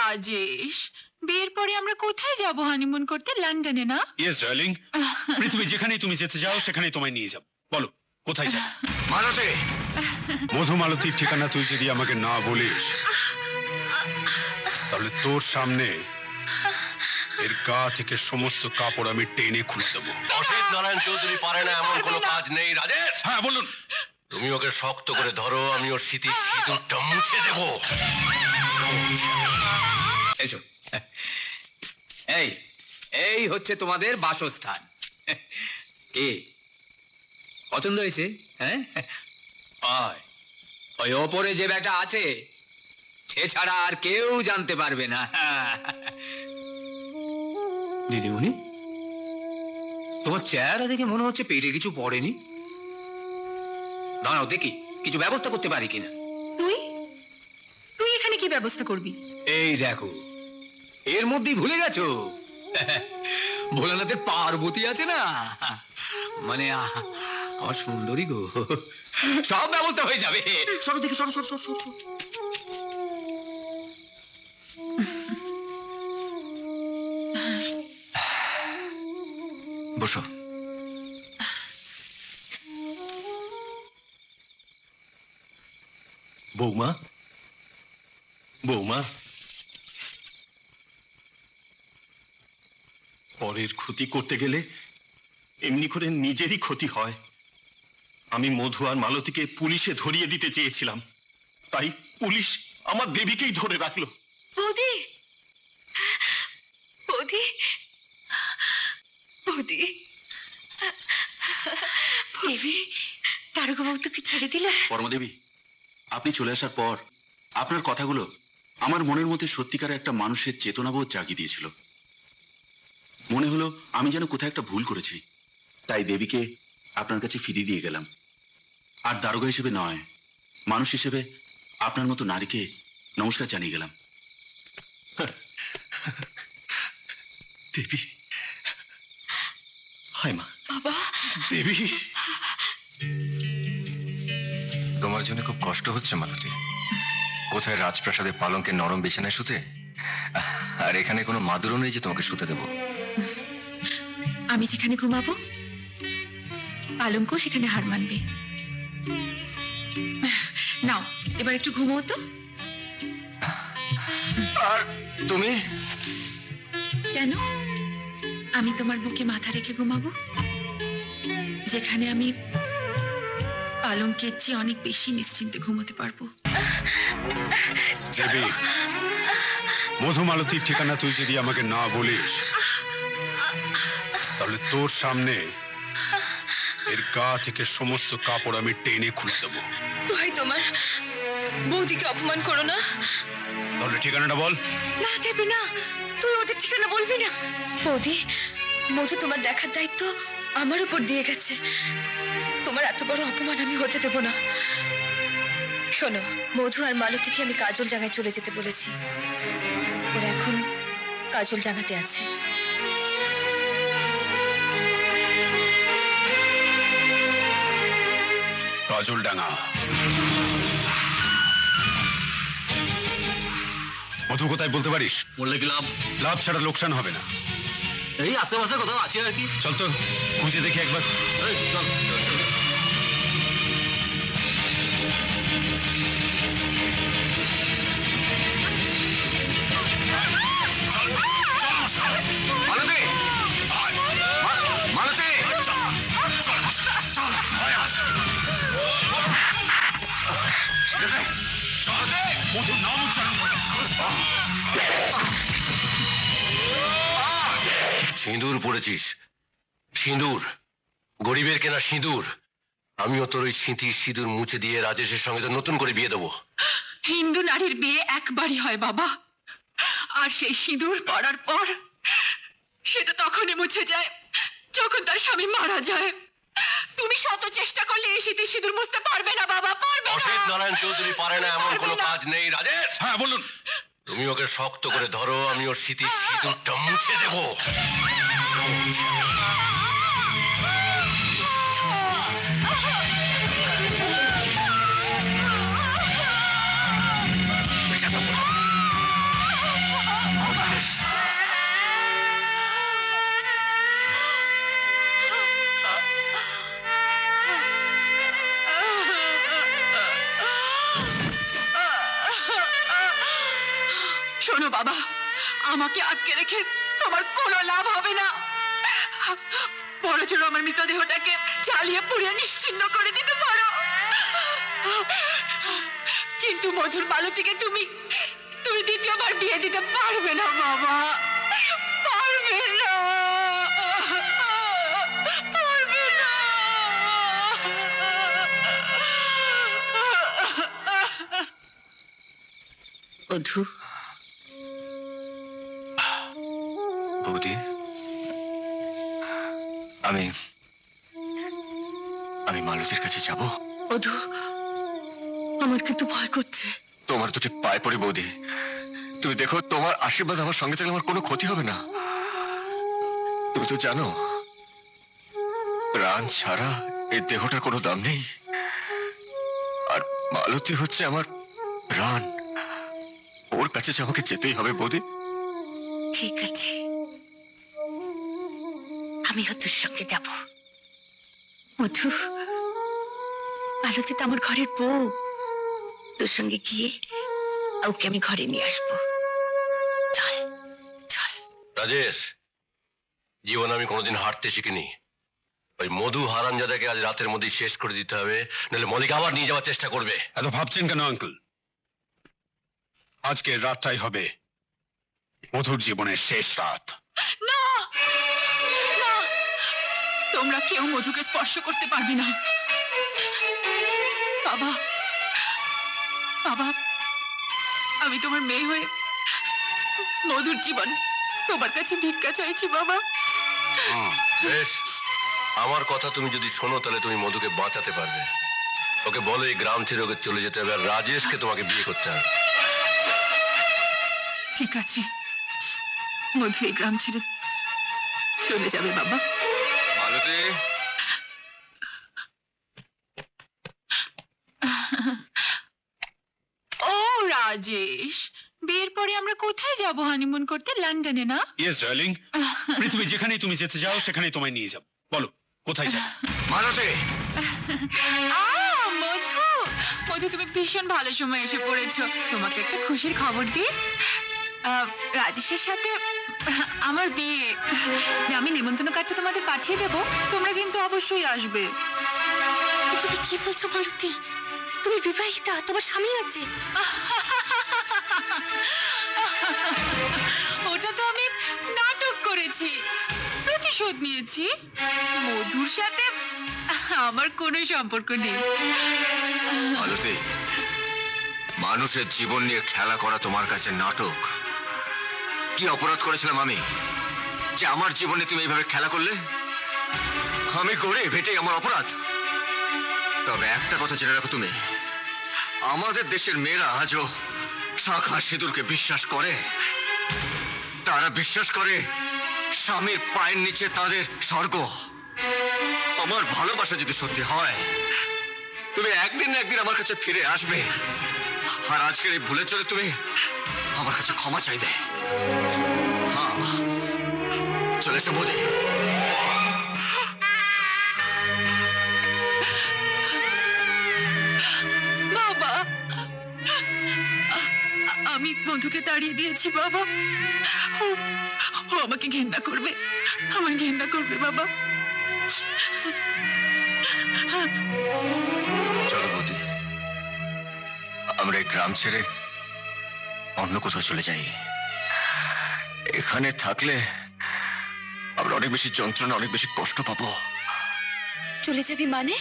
রাজেশ, বিয়ের পরে আমরা কোথায় যাব হানিমুন করতে? লন্ডনে না? ইয়েস ডার্লিং, পৃথিবী যেখানেই তুমি যেতে চাও সেখানেই তোমায় নিয়ে যাব। বলো কোথায় যাবে? মালতী, মধুমালতীর ঠিকানা তুই যদি আমাকে না বলিস তাহলে তোর সামনে এর গা থেকে সমস্ত কাপড় আমি টেনে খুলে দেবো। অসিত নারায়ণ চৌধুরী পারে না এমন কোনো কাজ নেই রাজেশ। হ্যাঁ বলুন। তুমি ওকে শক্ত করে ধরো, আমি ওর স্মৃতির সিঁদুরটা মুছে দেব। এসো। এই এই হচ্ছে তোমাদের বাসস্থান। কে পছন্দ হয়েছে? হ্যাঁ, ওই ওই ওপরে যে ব্যাটা আছে সে ছাড়া আর কেউ জানতে পারবে না। দিদিমণি, তোমার চেহারা দেখে মনে হচ্ছে পেটে কিছু পড়েনি। দাঁড়াও দেখি কিছু ব্যবস্থা করতে পারি কিনা। তুই তুই এখানে কি ব্যবস্থা করবি? এই দেখো, এর মধ্যেই ভুলে গেছো ভোলানাথের পার্বতী আছে না, মানে আমার সুন্দরী গো, সব ব্যবস্থা হয়ে যাবে। সরো দেখি, সরো সরো সরো সরো। বসো। বৌমা, বৌমা, পরের ক্ষতি করতে গেলে এমনি করে নিজেরই ক্ষতি হয়। আমি মধু আর মালতীকে পুলিশে ধরিয়ে দিতে চেয়েছিলাম, তাই পুলিশ আমার দেবীকেই ধরে রাখলো। বৌদি, বৌদি, বৌদি, দেবী, দারোগা বাবু তোকে ছেড়ে দিলে? পরমাদেবী, আপনি চলে আসার পর আপনার কথাগুলো আমার মনের মধ্যে সত্যিকার একটা মানুষের চেতনাবোধ জাগিয়ে দিয়েছিল। মনে হলো আমি যেন কোথায় একটা ভুল করেছি, তাই দেবীকে আপনার কাছে ফিরিয়ে দিয়ে গেলাম। আর দারোগা হিসেবে নয়, মানুষ হিসেবে আপনার মতো নারীকে নমস্কার জানিয়ে গেলাম। দেবী, হায় মা। বাবা, দেবী, তোমার জন্য খুব কষ্ট হচ্ছে মালতী। কোথায় রাজপ্রাসাদে পালঙ্কের নরম বিছানায় শুতে, আর এখানে কোনো মাদুরও নেই যে তোমাকে শুতে দেবো। আমি যেখানে ঘুমাবো পালঙ্ক সেখানে হার মানবে। নাও এবার একটু ঘুমো তো। আর তুমি? কেন? আমি তোমার বুকে মাথা রেখে ঘুমাবো, যেখানে আমি পালঙ্কের চেয়ে অনেক বেশি নিশ্চিন্তে ঘুমোতে পারবো। দেবী, মধুমালতীর ঠিকানা তুই যদি আমাকে না বলিস তাহলে তোর সামনে এর গা থেকে সমস্ত কাপড় আমি টেনে খুলে দেবো। দোহাই তোমার, বৌদিকে অপমান করো না। তাহলে ঠিকানাটা বল। না দেবী না, তুই ওদের ঠিকানা বলবি না। বৌদি, মধু তোমার দেখার দায়িত্ব আমার উপর দিয়ে গেছে। তোমার এত বড় অপমান আমি হতে দেব না। শোনো, মধু আর মালতীকে আমি কাজল ডাঙায় চলে যেতে বলেছি। ওরা এখন কাজল ডাঙাতে আছে। কাজলডাঙ্গা। মধু কোথায় বলতে পারিস? বললে কি লাভ? লাভ ছাড়া লোকসান হবে না। এই আশেপাশে কোথাও আছে আর কি। চল তো খুঁজে দেখি একবার। এই, চল, চল, চল। মালতী, মালতী, মধুর নাম উচ্চারণ করে। সিঁদুর পড়েছিস, সিঁদুর, গরিবের কেনা সিঁদুর। আমিও তোর ওই স্মৃতির সিঁদুর মুছে দিয়ে রাজেশের সঙ্গে তো নতুন করে বিয়ে দেবো। হিন্দু নারীর বিয়ে একবারই হয় বাবা, আর সেই সিঁদুর পড়ার পর সেটা তখনই মুছে যায় যখন তার স্বামী মারা যায়। তুমি শত চেষ্টা করলে এই শীতের সিঁদুর মুছতে পারবে না বাবা, পারবে না। অসিত নারায়ণ চৌধুরী পারে না এমন কোনো কাজ নেই রাজেশ। হ্যাঁ বলুন। তুমি ওকে শক্ত করে ধরো, আমি ওর স্মৃতির সিঁদুরটা মুছে দেব। শোনো বাবা, আমাকে আটকে রেখে তোমার কোনো লাভ হবে না। বড় জোর আমার মৃতদেহটাকে জ্বালিয়ে পুড়িয়ে নিশ্চিহ্ন করে দিতে পারো, কিন্তু মধুর মালতীকে তুমি দ্বিতীয়বার বিয়ে দিতে পারবে না বাবা, পারবে না, পারবে না। মধু, বৌদি, আমি মালতীর কাছে যাব। মধু, আমার কিন্তু ভয় করছে। তোমার দুটি পায়ে পড়ি বৌদি, তুমি দেখো তোমার আশীর্বাদ আমার সঙ্গে থাকলে আমার কোনো ক্ষতি হবে না। তুমি তো জানো প্রাণ ছাড়া এই দেহটার কোনো দাম নেই, আর মালতী হচ্ছে আমার প্রাণ। ওর কাছে যে আমাকে যেতেই হবে বৌদি। ঠিক আছে, আমিও তোর সঙ্গে যাব। মধু, মালতী তো আমার ঘরের বউ, তোর সঙ্গে গিয়ে ওকে আমি ঘরে নিয়ে আসবো। চল চল। রাজেশ, জীবনে আমি কোনোদিন হারতে শিখিনি। ওই মধু হারামজাদাকে আজ রাতের মধ্যেই শেষ করে দিতে হবে, নাহলে মলিক আবার নিয়ে যাওয়ার চেষ্টা করবে। এত ভাবছেন কেন আঙ্কেল? আজকে রাতটাই হবে মধুর জীবনের শেষ রাত। না না, তোমরা কেউ মধুকে স্পর্শ করতে পারবে না। বাবা, বাবা, আমি তোমার মেয়ে হয়ে মধুর জীবন তোমার কাছে ভিক্ষা চাইছি বাবা। বেশ, আমার কথা তুমি যদি শোনো তাহলে তুমি মধুকে বাঁচাতে পারবে। ওকে বলো এই গ্রাম ছেড়ে ওকে চলে যেতে হবে, আর রাজেশকে তোমাকে বিয়ে করতে হবে। ঠিক আছে, মধু এই গ্রাম ছেড়ে চলে যাবে বাবা। মালতী, ও রাজেশ, বিয়ের পরে আমরা কোথায় যাব হানিমুন করতে? লন্ডনে না? ইয়েস ডার্লিং, পৃথিবী যেখানেই তুমি যেতে চাও সেখানেই তোমায় নিয়ে যাব। বলো কোথায় যাবে? মালতী, মধু, মধু, তুমি ভীষণ ভালো সময় এসে পড়েছো। তোমাকে একটা খুশির খবর দিই, রাজেশের সাথে আমার বিয়ে। আমি নেমন্তন্ন কার্ডটা তোমাদের পাঠিয়ে দেবো, তোমরা কিন্তু অবশ্যই আসবে। তুমি কি বলছো মালতী? তুমি বিবাহিতা, তোমার স্বামী আছে? ওটা তো আমি নাটক করেছি, প্রতিশোধ নিয়েছি। মধুর সাথে আমার কোনো সম্পর্ক নেই। মালতী, মানুষের জীবন নিয়ে খেলা করা তোমার কাছে নাটক। কি অপরাধ করেছিলাম আমি যে আমার জীবনে তুমি এইভাবে খেলা করলে? আমি গরিব, এটাই আমার অপরাধ। তবে একটা কথা জেনে রাখো, তুমি আমাদের দেশের মেয়েরা আজও শাখা সিঁদুরকে বিশ্বাস করে। তারা বিশ্বাস করে স্বামীর পায়ের নিচে তাদের স্বর্গ। আমার ভালোবাসা যদি সত্যি হয়, তুমি একদিন না একদিন আমার কাছে ফিরে আসবে, আর আজকের এই ভুলে চলে তুমি আমার কাছে ক্ষমা চাইবে। হ্যাঁ, চলে এসো বৌদি। বাবা, আমি মধুকে তাড়িয়ে দিয়েছি বাবা। ও আমাকে ঘেন্না করবে, আমায় ঘেন্না করবে বাবা। চলো বৌদি, আমরা এই গ্রাম ছেড়ে অন্য কোথাও চলে যাই। এখানে থাকলে আমরা অনেক বেশি যন্ত্রণা, অনেক বেশি কষ্ট পাবো। চলে যাবি মানে?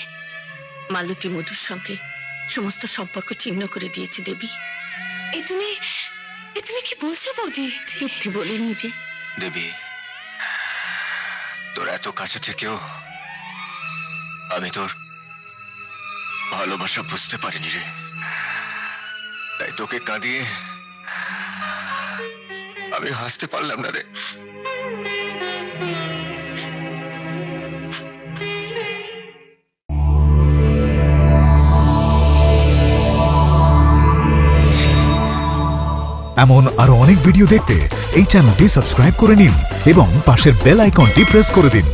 মালতী মধুর সঙ্গে সমস্ত সম্পর্ক ছিন্ন করে দিয়েছে দেবী। এ তুমি কি বলছো বৌদি? সত্যি বলিনি রে দেবী, তোর এত কাছে থেকেও আমি তোর ভালোবাসা বুঝতে পারিনি রে, তাই তোকে কাঁদিয়ে আমি হাসতে পারলাম না রে। এমন আরো অনেক ভিডিও দেখতে এই চ্যানেলটি সাবস্ক্রাইব করে নিন এবং পাশের বেল আইকনটি প্রেস করে দিন।